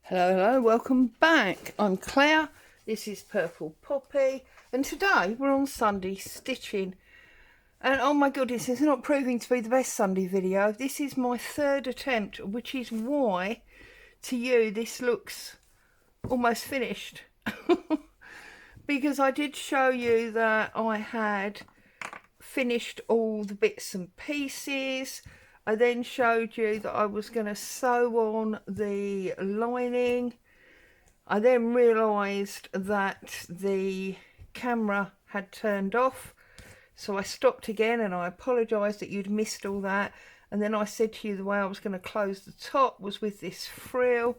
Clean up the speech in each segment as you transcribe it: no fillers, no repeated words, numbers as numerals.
Hello, hello, welcome back. I'm Claire, this is Purple Poppy, and today we're on Sunday stitching. And oh my goodness, it's not proving to be the best Sunday video. This is my third attempt, which is why to you this looks almost finished. Because I did show you that I had finished all the bits and pieces. I then showed you that I was going to sew on the lining. I then realised that the camera had turned off, so I stopped again, and I apologised that you'd missed all that. And then I said to you the way I was going to close the top was with this frill,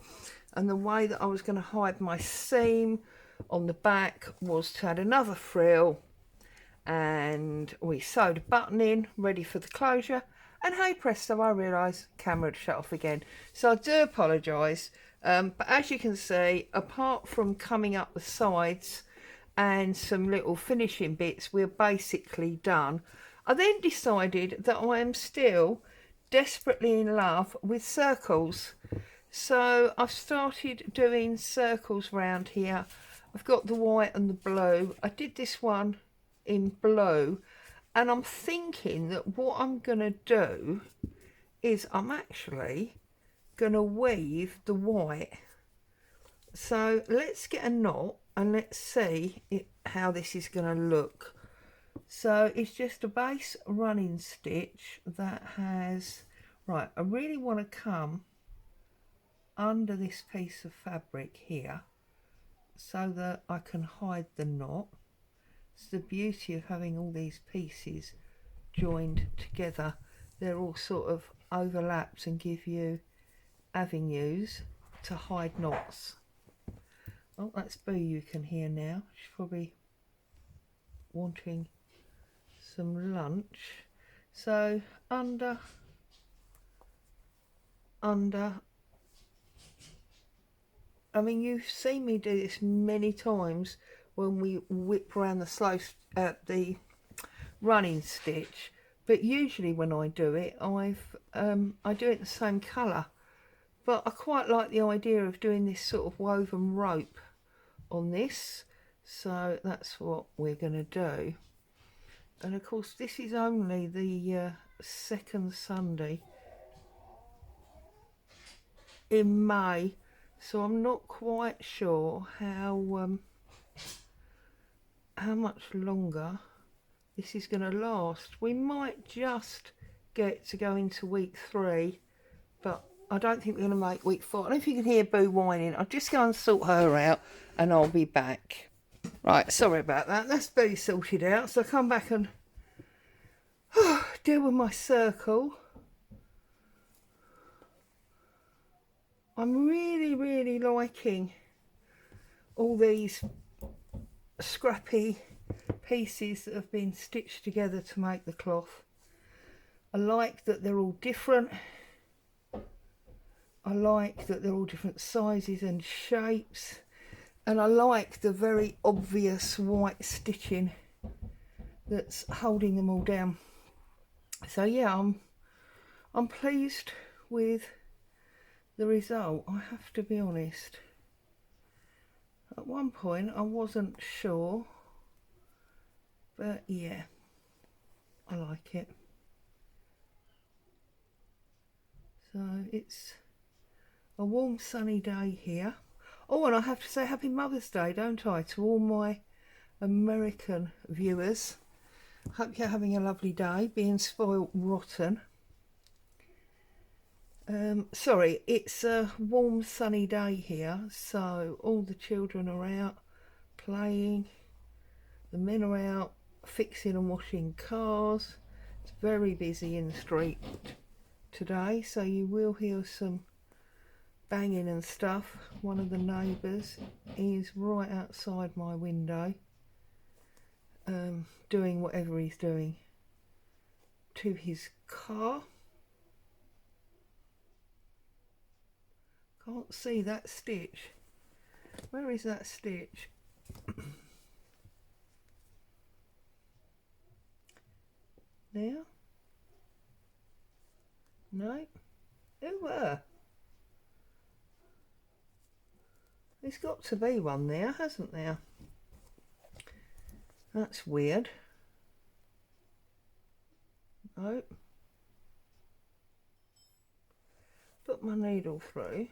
and the way that I was going to hide my seam on the back was to add another frill, and we sewed a button in ready for the closure, and hey presto, I realised the camera had shut off again. So I do apologise, but as you can see, apart from coming up the sides and some little finishing bits, we're basically done. I then decided that I am still desperately in love with circles, so I've started doing circles around here. I've got the white and the blue. I did this one in blue, and I'm thinking that what I'm gonna do is I'm actually gonna weave the white. So let's get a knot and let's see how this is gonna look. So it's just a base running stitch that has, right, I really want to come under this piece of fabric here so that I can hide the knot. It's the beauty of having all these pieces joined together. They're all sort of overlaps and give you avenues to hide knots. Oh, that's Boo you can hear now. She's probably wanting some lunch. So under, I mean, you've seen me do this many times when we whip around the running stitch, but usually when I do it, I do it the same colour. But I quite like the idea of doing this sort of woven rope on this, so that's what we're going to do. And of course, this is only the second Sunday in May, so I'm not quite sure how much longer this is going to last. We might just get to go into week 3, but I don't think we're going to make week 4. I don't know if you can hear Boo whining. I'll just go and sort her out and I'll be back. Right, sorry about that. That's Boo sorted out. So I'll come back and deal with my circle. I'm really liking all these scrappy pieces that have been stitched together to make the cloth. I like that they're all different. I like that they're all different sizes and shapes, and I like the very obvious white stitching that's holding them all down. So yeah, I'm pleased with the result. I have to be honest, at one point I wasn't sure, but yeah, I like it. So it's a warm sunny day here. Oh, and I have to say happy Mother's Day, don't I, to all my American viewers. Hope you're having a lovely day, being spoiled rotten. Sorry, it's a warm sunny day here, so all the children are out playing, the men are out fixing and washing cars. It's very busy in the street today, so you will hear some banging and stuff. One of the neighbours is right outside my window, doing whatever he's doing to his car. Can't see that stitch. Where is that stitch? There? No? Oh, There's got to be one there, hasn't there? That's weird. Oh. Put my needle through.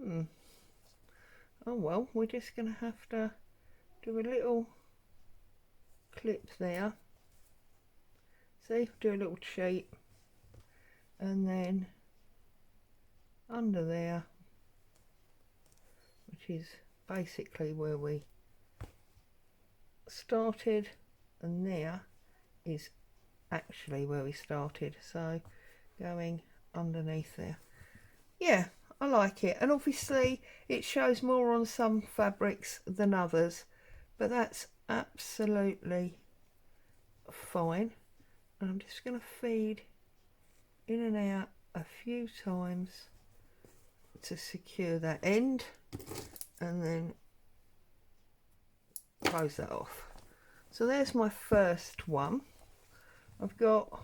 Oh well, we're just going to have to do a little clip there. See, do a little cheat. And then under there, which is basically where we started, and there is actually where we started, so going underneath there. Yeah, I like it, and obviously it shows more on some fabrics than others, but that's absolutely fine. And I'm just going to feed in and out a few times to secure that end, and then close that off. So there's my first one. I've got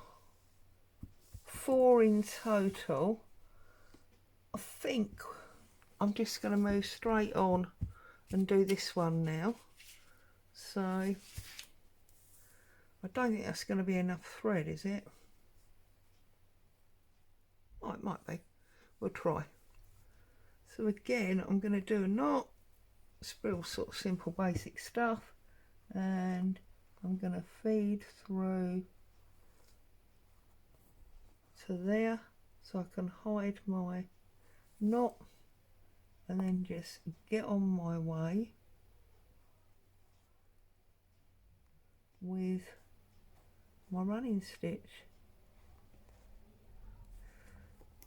4 in total. I think I'm just going to move straight on and do this one now. So I don't think that's going to be enough thread, is it? Oh, it might be. We'll try. So again, I'm going to do a knot. It's real sort of simple basic stuff, and I'm going to feed through to there so I can hide my knot, and then just get on my way with my running stitch.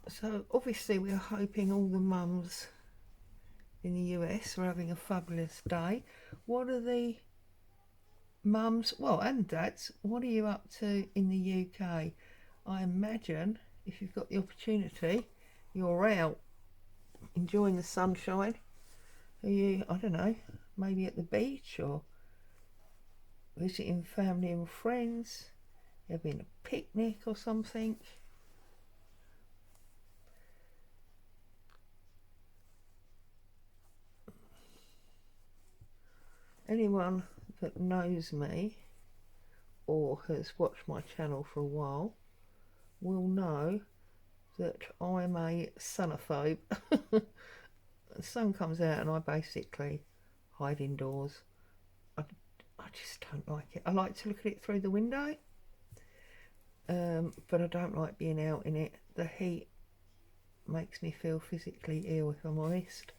So obviously we are hoping all the mums in the US are having a fabulous day. What are the mums, well, and dads, what are you up to in the UK? I imagine if you've got the opportunity, you're out enjoying the sunshine. Are you, I don't know, maybe at the beach or visiting family and friends, having a picnic or something? Anyone that knows me or has watched my channel for a while will know that I'm a sunophobe. The sun comes out and I basically hide indoors. I just don't like it. I like to look at it through the window, but I don't like being out in it. The heat makes me feel physically ill, if I'm honest.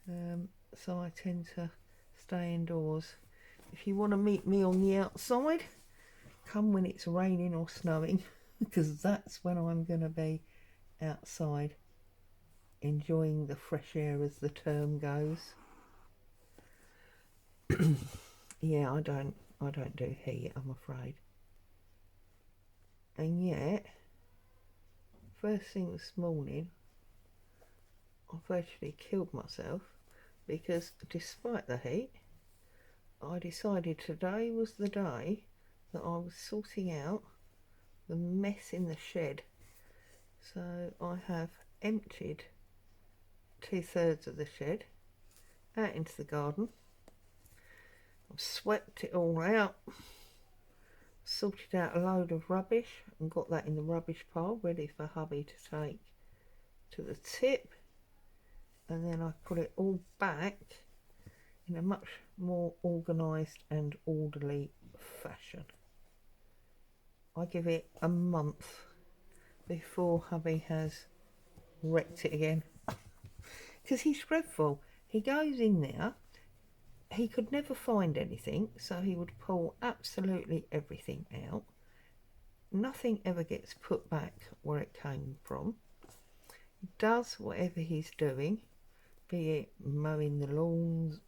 So I tend to stay indoors. If you want to meet me on the outside, come when it's raining or snowing, because that's when I'm going to be outside enjoying the fresh air, as the term goes. Yeah, I don't do heat, I'm afraid. And yet, first thing this morning, I virtually killed myself, because despite the heat, I decided today was the day that I was sorting out the mess in the shed. So I have emptied 2/3 of the shed out into the garden. I've swept it all out, sorted out a load of rubbish and got that in the rubbish pile ready for hubby to take to the tip, and then I put it all back in a much more organised and orderly fashion. I give it a month before hubby has wrecked it again, because he's dreadful. He goes in there, he could never find anything, so he would pull absolutely everything out. Nothing ever gets put back where it came from. He does whatever he's doing, be it mowing the lawns,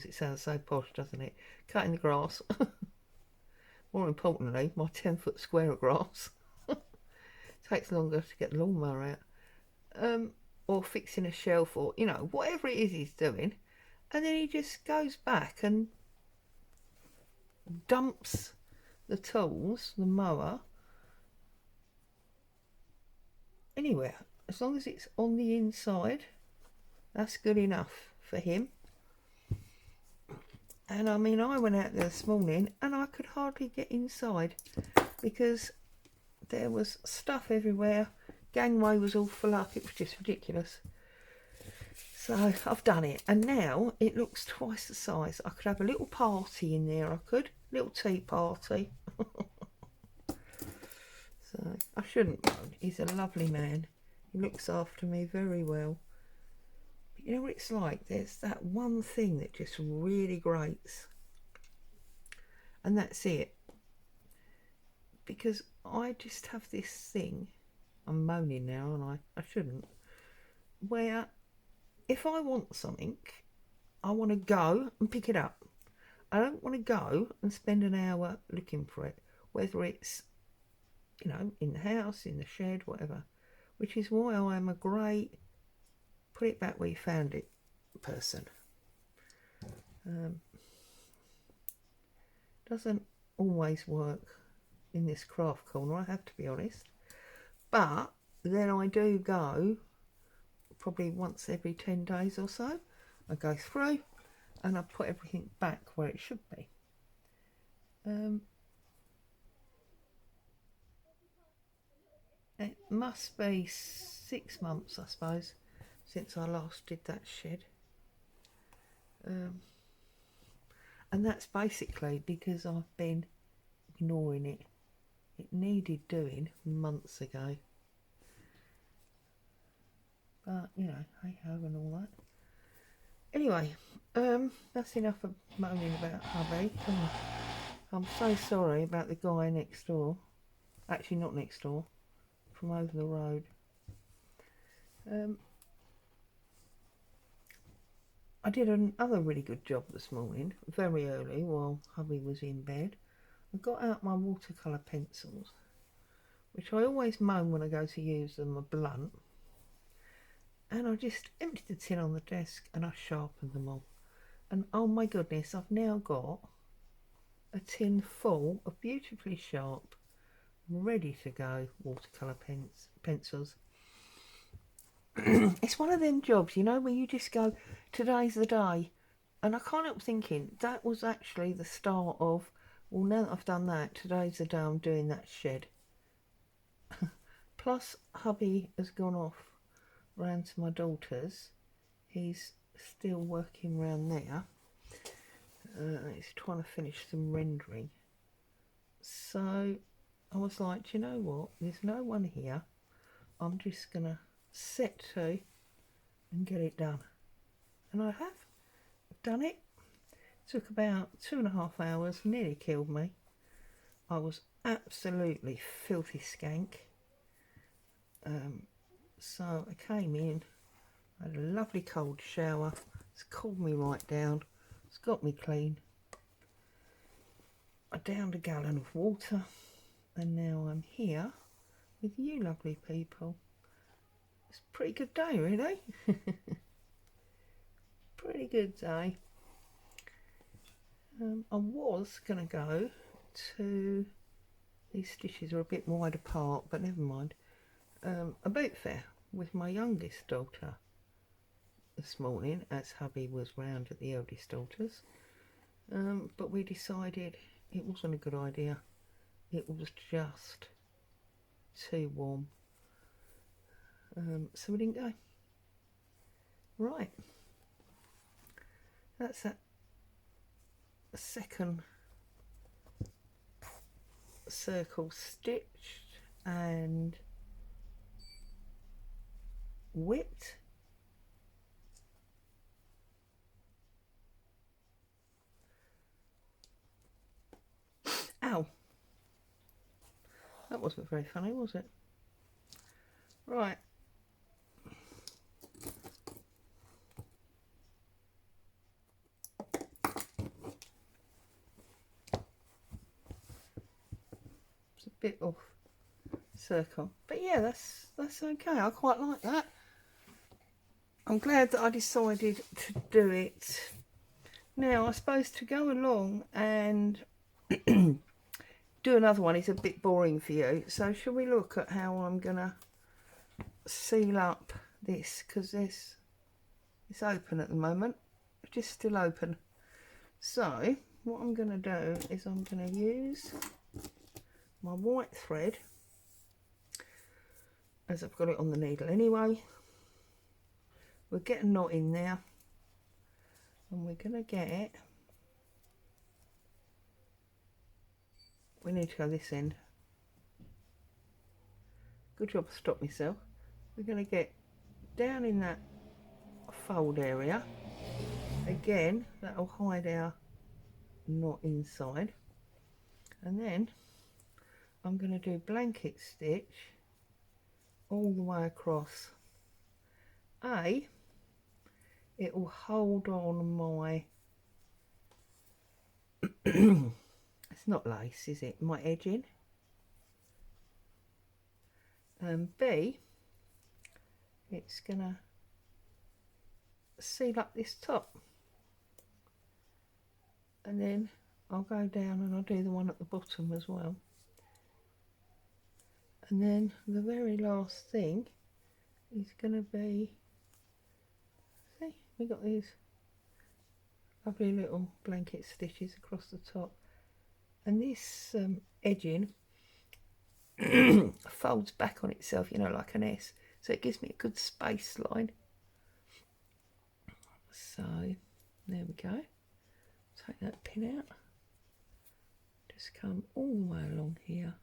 it sounds so posh, doesn't it? Cutting the grass. More importantly, my 10-foot square of grass. Takes longer to get the lawnmower out. Or fixing a shelf, or, you know, whatever it is he's doing. And then he just goes back and dumps the tools, the mower, anywhere. As long as it's on the inside, That's good enough for him. And I mean, I went out there this morning and I could hardly get inside because there was stuff everywhere. Gangway was all full up. It was just ridiculous. So I've done it, and now it looks twice the size. I could have a little party in there. I could, little tea party. So I shouldn't moan. He's a lovely man. He looks after me very well. But you know what it's like? There's that one thing that just really grates, and that's it. Because I just have this thing. I'm moaning now, and I shouldn't. Where if I want something, I want to go and pick it up. I don't want to go and spend an hour looking for it, whether it's, you know, in the house, in the shed, whatever. Which is why I am a great put it back where you found it person. Doesn't always work in this craft corner, I have to be honest. But then I do go probably once every 10 days or so. I go through and I put everything back where it should be. It must be 6 months, I suppose, since I last did that shed. And that's basically because I've been ignoring it. It needed doing months ago. But, you know, hey ho and all that. Anyway, that's enough of moaning about hubby. I'm so sorry about the guy next door. Actually, not next door. From over the road. I did another really good job this morning, very early while hubby was in bed. I got out my watercolour pencils, which I always moan when I go to use them, are blunt. And I just emptied the tin on the desk and I sharpened them all. And oh my goodness, I've now got a tin full of beautifully sharp, ready to go watercolour pencils. It's one of them jobs, you know, where you just go, today's the day. And I can't help thinking that was actually the start of, well, now that I've done that, today's the day I'm doing that shed. Plus, hubby has gone off round to my daughter's. He's still working round there. He's trying to finish some rendering. So I was like, do you know what? There's no one here. I'm just going to set to and get it done. And I have. I've done it. Took about 2.5 hours, nearly killed me. I was absolutely filthy skank. So I came in, had a lovely cold shower. It's cooled me right down. It's got me clean. I downed a gallon of water, and now I'm here with you lovely people. It's a pretty good day, really. Pretty good day. I was going to go to, these stitches are a bit wide apart, but never mind, a boot fair with my youngest daughter this morning, as hubby was round at the eldest daughter's. But we decided it wasn't a good idea. It was just too warm. So we didn't go. Right. That's that second circle stitched and whipped. Ow. That wasn't very funny, was it? Right. It's a bit off circle. But yeah, that's okay. I quite like that. I'm glad that I decided to do it. Now, I suppose to go along and do another one is a bit boring for you. So shall we look at how I'm going to seal up this? Because there's It's open at the moment, it's just still open. So what I'm going to do is I'm going to use my white thread, as I've got it on the needle anyway. We'll get a knot in there, and we're going to get, we need to go this end. Good job I stopped myself. We're going to get down in that fold area. Again, that'll hide our knot inside. And then I'm going to do blanket stitch all the way across. It will hold on my it's not lace, is it? My edging. And B, it's gonna seal up this top. And then I'll go down and I'll do the one at the bottom as well. And then the very last thing is gonna be, see, we got these lovely little blanket stitches across the top. And this edging folds back on itself, you know, like an S, so it gives me a good space line. So there we go. Take that pin out, just come all the way along here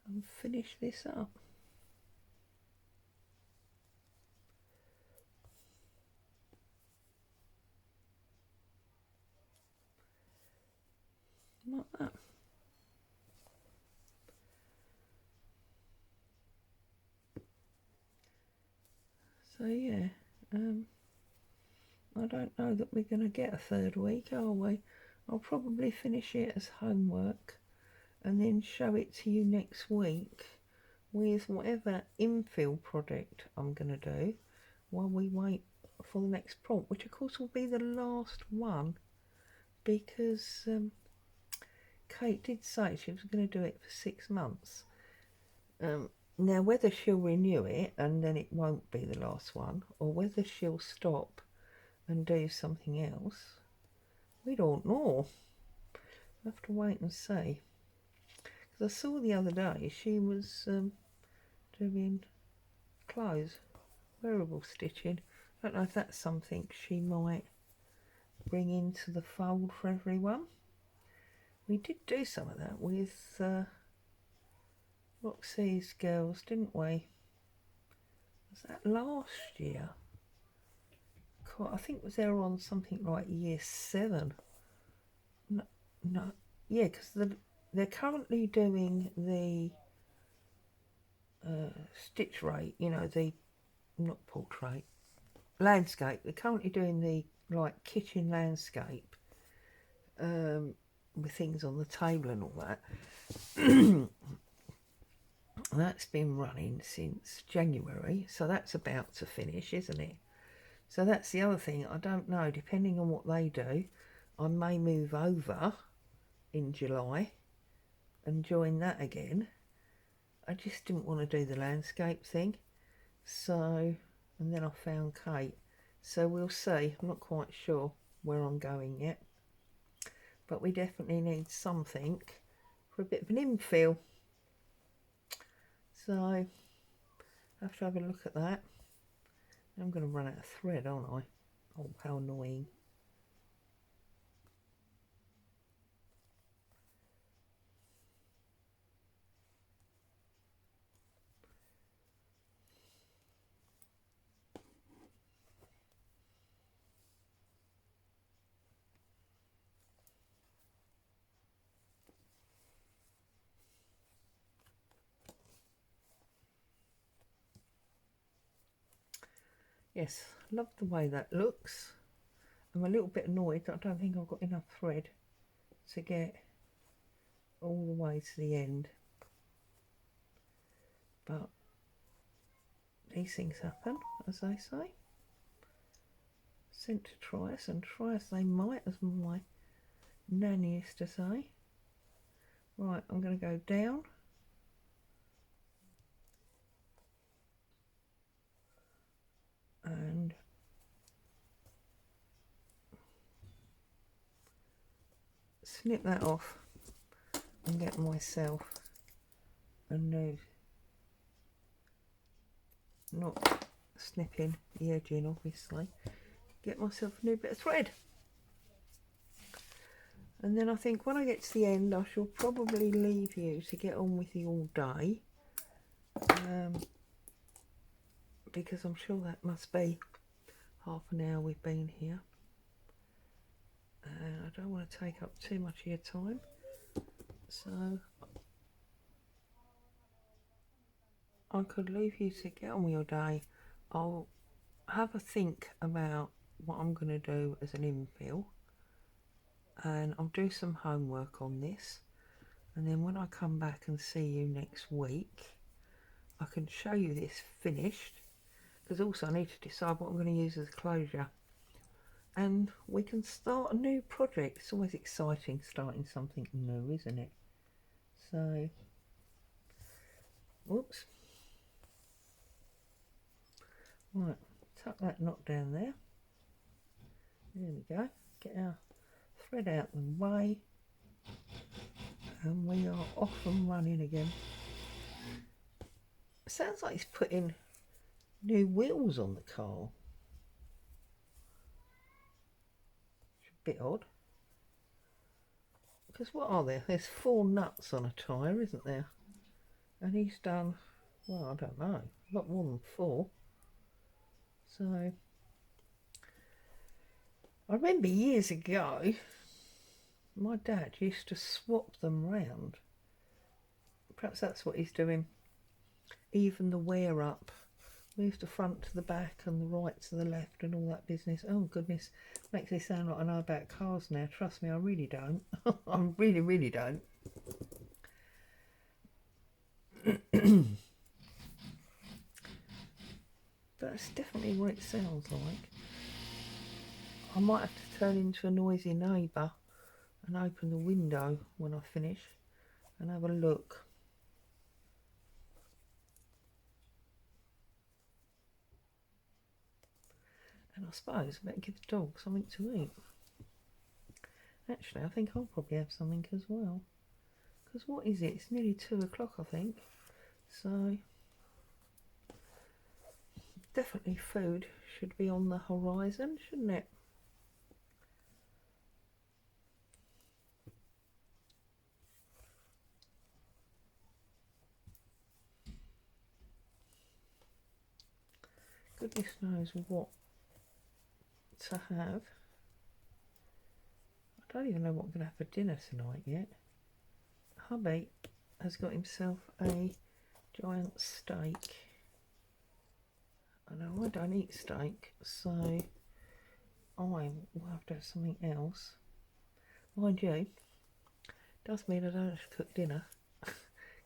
and finish this up. Like that. So yeah, I don't know that we're going to get a third week, are we? I'll probably finish it as homework and then show it to you next week with whatever infill project I'm going to do while we wait for the next prompt, which of course will be the last one, because Kate did say she was going to do it for 6 months. Now whether she'll renew it and then it won't be the last one, or whether she'll stop and do something else, we don't know. We'll have to wait and see. Because I saw the other day she was doing clothes, wearable stitching. I don't know if that's something she might bring into the fold for everyone. We did do some of that with Roxy's girls, didn't we? Was that last year? I think it was there on something like year 7. No, yeah, because they're currently doing the stitch rate, you know, the, not portrait, landscape. They're currently doing the like kitchen landscape with things on the table and all that. That's been running since January, so that's about to finish, isn't it? So that's the other thing. I don't know, depending on what they do, I may move over in July and join that again. I just didn't want to do the landscape thing, so, and then I found Kate, so we'll see. I'm not quite sure where I'm going yet, but we definitely need something for a bit of an infill. So I have to have a look at that. I'm going to run out of thread, aren't I? Oh, how annoying. Yes, love the way that looks. I'm a little bit annoyed that I don't think I've got enough thread to get all the way to the end. But these things happen, as they say. Sent to try us, and try as they might, as my nanny used to say. Right, I'm going to go down. snip that off and get myself a new, not snipping the edge in obviously, get myself a new bit of thread. And then I think when I get to the end I shall probably leave you to get on with your day, because I'm sure that must be half an hour we've been here, and I don't want to take up too much of your time, so I could leave you to get on with your day. I'll have a think about what I'm going to do as an infill, and I'll do some homework on this, and then when I come back and see you next week I can show you this finished, because also I need to decide what I'm going to use as a closure, and we can start a new project. It's always exciting starting something new, isn't it? So, whoops, right, tuck that knot down there. There we go. Get our thread out of the way, and we are off and running again. Sounds like he's putting new wheels on the car. It's a bit odd, because what are there? There's 4 nuts on a tyre, isn't there? And he's done, well, I don't know, a lot more than 4. So I remember years ago my dad used to swap them round. Perhaps that's what he's doing. Even the wear up, move the front to the back and the right to the left and all that business. Oh goodness, makes me sound like I know about cars now. Trust me, I really don't. I really don't. That's definitely what it sounds like. I might have to turn into a noisy neighbour and open the window when I finish and have a look. And I suppose I better give the dog something to eat. Actually, I think I'll probably have something as well. Because what is it? It's nearly 2 o'clock, I think. So, definitely food should be on the horizon, shouldn't it? Goodness knows what to have. I don't even know what I'm going to have for dinner tonight yet. Hubby has got himself a giant steak. I know I don't eat steak, so I will have to have something else. Mind you, does mean I don't have to cook dinner,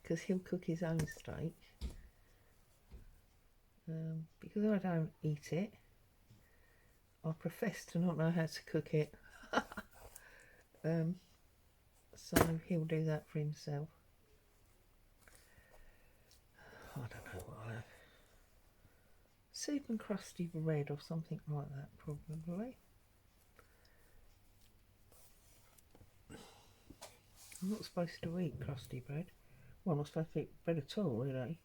because he'll cook his own steak. Because I don't eat it, I profess to not know how to cook it. So he'll do that for himself. I don't know what I'll have. Soup and crusty bread or something like that, probably. I'm not supposed to eat crusty bread. Well, I'm not supposed to eat bread at all, really.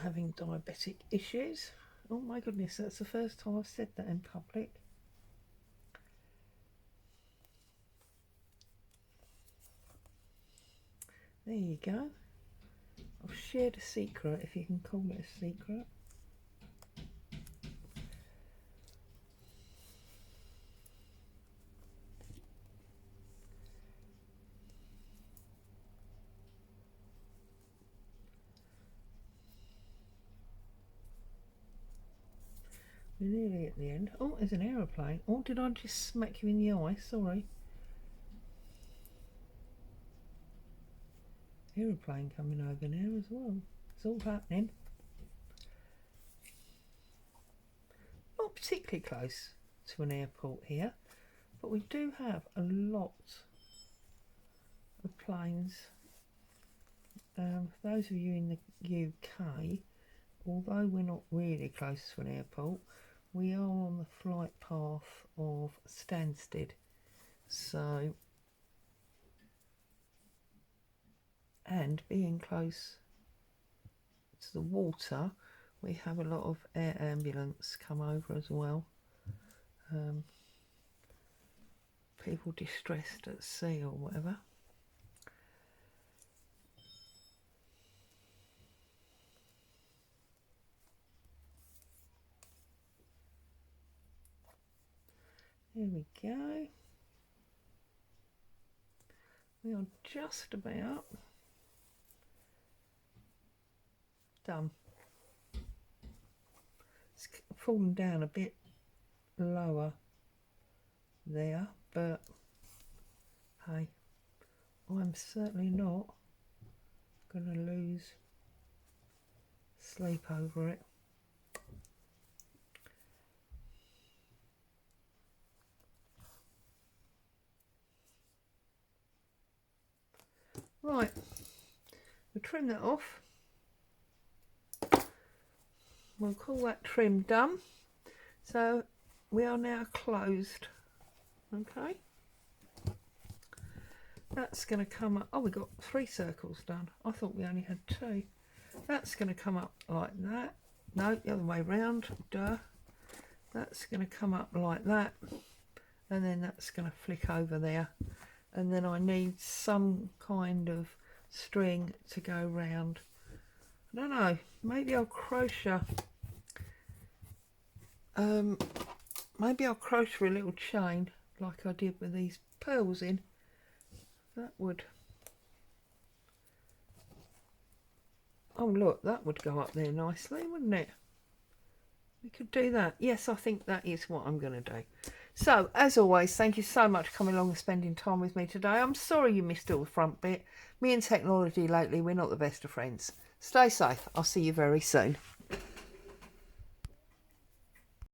Having diabetic issues. Oh my goodness, that's the first time I've said that in public. There you go. I've shared a secret, if you can call it a secret. We're nearly at the end. Oh, there's an aeroplane. Oh, did I just smack you in the eye? Sorry. Aeroplane coming over now as well. It's all happening. Not particularly close to an airport here, but we do have a lot of planes. Those of you in the UK, although we're not really close to an airport, we are on the flight path of Stansted, so, and being close to the water, we have a lot of air ambulance come over as well. People distressed at sea or whatever. There we go. We are just about done. It's fallen down a bit lower there, but hey, I'm certainly not going to lose sleep over it. Right, we'll trim that off. We'll call that trim done. So we are now closed. Okay. That's going to come up. Oh, we got 3 circles done. I thought we only had 2. That's going to come up like that. No, the other way round. Duh. That's going to come up like that. And then that's going to flick over there. And then I need some kind of string to go round. I don't know. Maybe I'll crochet. Maybe I'll crochet a little chain like I did with these pearls in. That would. Oh look, that would go up there nicely, wouldn't it? We could do that. Yes, I think that is what I'm going to do. So, as always, thank you so much for coming along and spending time with me today. I'm sorry you missed all the front bit. Me and technology lately, we're not the best of friends. Stay safe. I'll see you very soon.